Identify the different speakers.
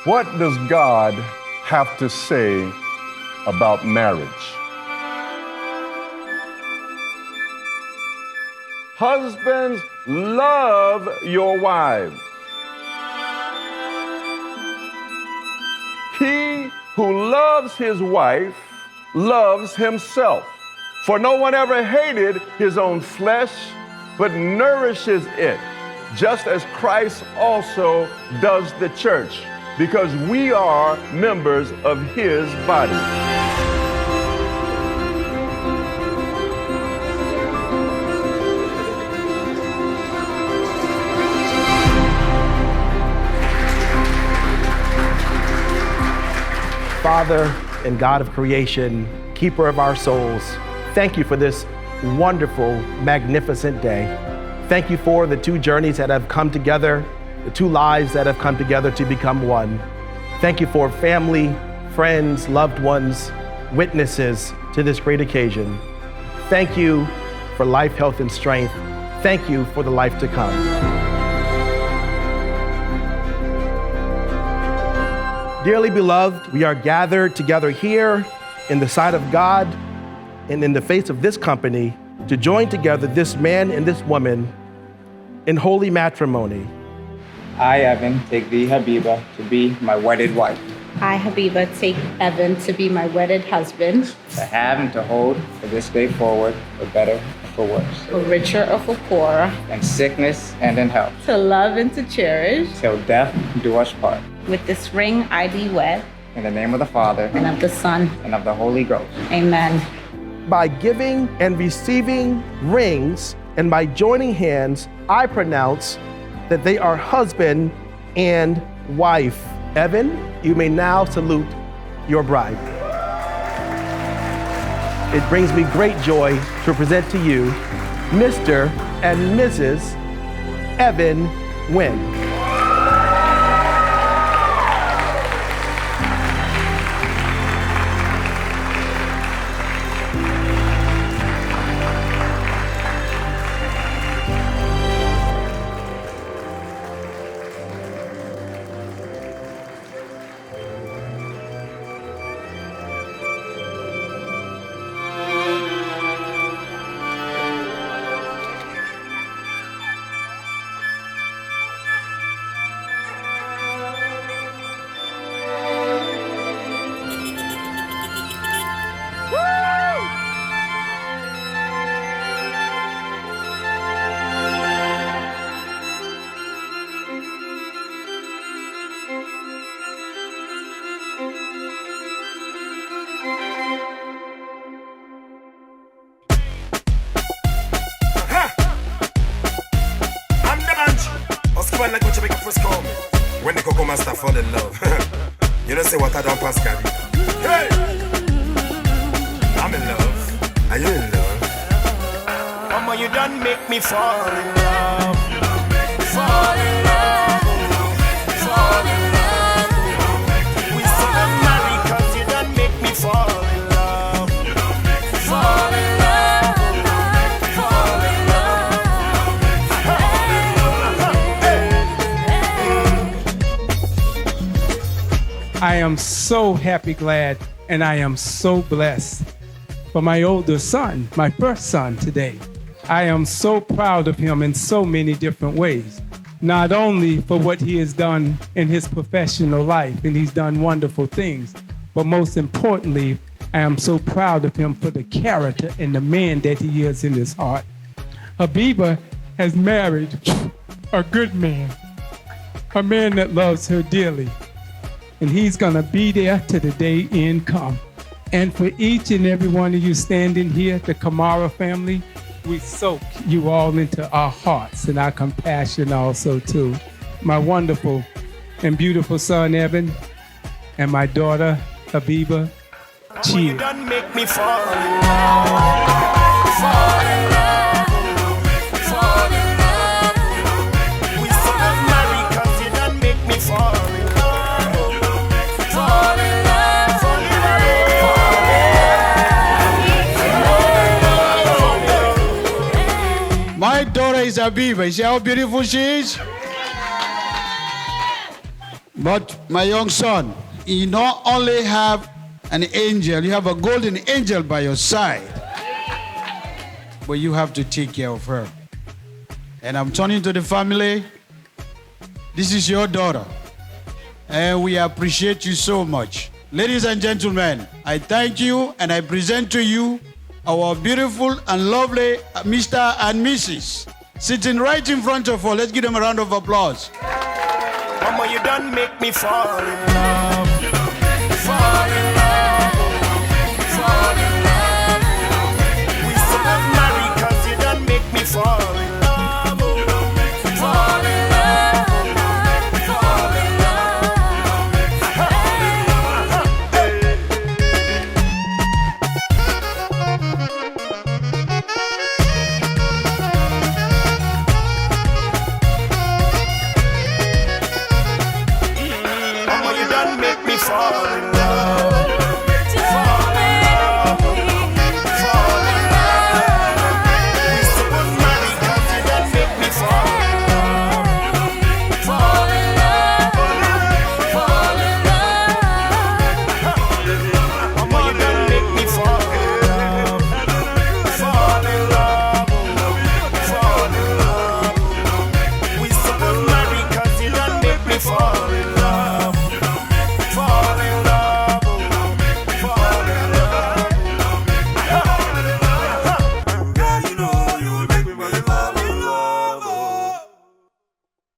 Speaker 1: What does God have to say about marriage? Husbands, love your wives. He who loves his wife loves himself. For no one ever hated his own flesh, but nourishes it, just as Christ also does the church, because we are members of his body.
Speaker 2: Father and God of creation, keeper of our souls, thank you for this wonderful, magnificent day. Thank you for the two journeys that have come together, the two lives that have come together to become one. Thank you for family, friends, loved ones, witnesses to this great occasion. Thank you for life, health, and strength. Thank you for the life to come. Dearly beloved, we are gathered together here in the sight of God and in the face of this company to join together this man and this woman in holy matrimony.
Speaker 3: I, Evan, take thee, Habiba, to be my wedded wife.
Speaker 4: I, Habiba, take Evan to be my wedded husband.
Speaker 3: To have and to hold for this day forward, for better and for worse.
Speaker 4: For richer or for poorer.
Speaker 3: In sickness and in health.
Speaker 4: To love and to cherish.
Speaker 3: Till death do us part.
Speaker 4: With this ring I thee wed.
Speaker 3: In the name of the Father.
Speaker 4: And of the Son.
Speaker 3: And of the Holy Ghost.
Speaker 4: Amen.
Speaker 2: By giving and receiving rings and by joining hands, I pronounce that they are husband and wife. Evan, you may now salute your bride. It brings me great joy to present to you Mr. and Mrs. Evan Wynn.
Speaker 5: Like what you make a first call me. When the Coco Master fall in love. You don't say what I don't pass, Carney. Hey! I'm in love. Are you in love?
Speaker 6: Mama, you done make me fall in love. Fall in love. Fall in love. We still not married cause you done make me fall in love. Fall in love.
Speaker 7: I am so happy, glad, and I am so blessed for my older son, my first son today. I am so proud of him in so many different ways, not only for what he has done in his professional life, and he's done wonderful things, but most importantly, I am so proud of him for the character and the man that he is in his heart. Habiba has married a good man, a man that loves her dearly. And he's gonna be there till the day end come. And for each and every one of you standing here, the Kamara family, we soak you all into our hearts and our compassion also too. My wonderful and beautiful son, Evan, and my daughter, Habiba, cheers.
Speaker 6: You done make me fall in love. Fall in love. Fall in love. We still not married cause you done make me fall in love.
Speaker 8: My daughter is Abi Evan. See how beautiful she is? But my young son, you not only have an angel, you have a golden angel by your side, but you have to take care of her. And I'm turning to the family. This is your daughter, and we appreciate you so much. Ladies and gentlemen, I thank you and I present to you our beautiful and lovely Mr. and Mrs. sitting right in front of us. Let's give them a round of applause.
Speaker 6: Mama, you done make me fall in love. Fall in love. Fall in love. We still not married 'cause you done make me fall in love. Fall in love. Fall in Mama, you done make me fall in love.